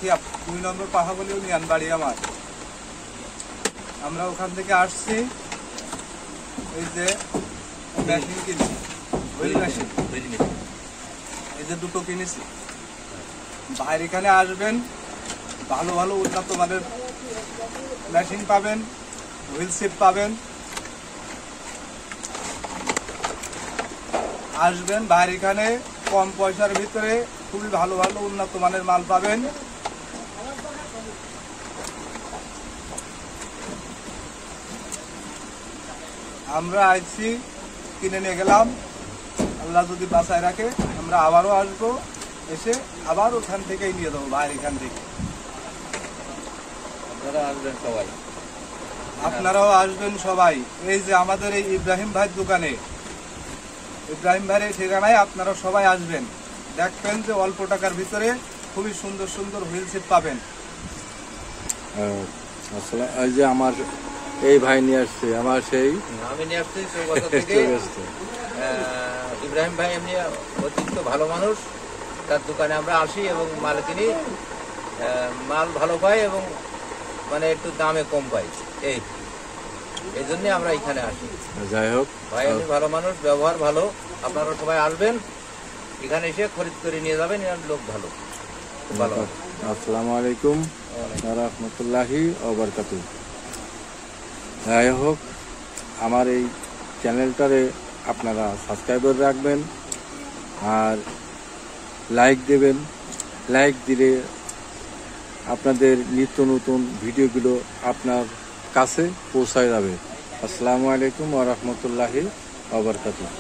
গাছিয়া 2 নম্বর পাহাবলি union বাড়ি আমার। আমরা ওখান থেকে আসছি, এই যে মেশিন কিনেছি, হুইল মেশিন, এই যে দুটো কিনেছি। ভাইয়ের এখানে আসবেন, ভালো ভালো উন্নত মানের মেশিন পাবেন, হুইল সেট পাবেন। আসবেন ভাইয়ের এখানে, কম পয়সার ভিতরে খুবই ভালো ভালো উন্নত মানের মাল পাবেন। আমরা আইছি, কিনে নিয়ে গেলাম, আল্লাহ যদি বাঁচায় রাখে আমরা আবারও আসবো, এসে আবার ওখান থেকেই নিয়ে যাবো ভাইয়ের এখান থেকে। আপনারাও আসবেন সবাই। এই যে আমাদের এই ইব্রাহিম ভাইয়ের দোকানে, ইব্রাহিম ভাইয়ের ঠিকানায় আপনারা সবাই আসবেন, দেখবেন যে অল্প টাকার ভিতরে খুবই সুন্দর সুন্দর হুইল সেট পাবেন। আসলে এই যে আমার এই ভাই নিয়ে আসছে, আমার সেই আমি নিয়ে আসছি চৌবাচ্চা থেকে। ইব্রাহিম ভাই এমনি অতিরিক্ত ভালো মানুষ, তার দোকানে আমরা আসি এবং মাল কিনি, মাল ভালো পাই এবং মানে একটু দামে কম পাই, এই জন্যে আমরা এখানে আসি। যাই হোক, ভাই এমনি ভালো মানুষ, ব্যবহার ভালো। আপনারা সবাই আসবেন, এখানে এসে খরিদ করে নিয়ে যাবেন, এর লোক ভালো, ভালো। আসসালামু আলাইকুম ওয়া রাহমাতুল্লাহি ওয়া বারাকাতুহু। যাই হোক, আমার এই চ্যানেলটারে আপনারা সাবস্ক্রাইব করে রাখবেন আর লাইক দেবেন। লাইক দিলে আপনাদের নিত্য নতুন ভিডিওগুলো আপনার কাছে পৌঁছায় যাবে। আসসালামু আলাইকুম ওয়া রাহমাতুল্লাহি ওয়া বারাকাতুহু।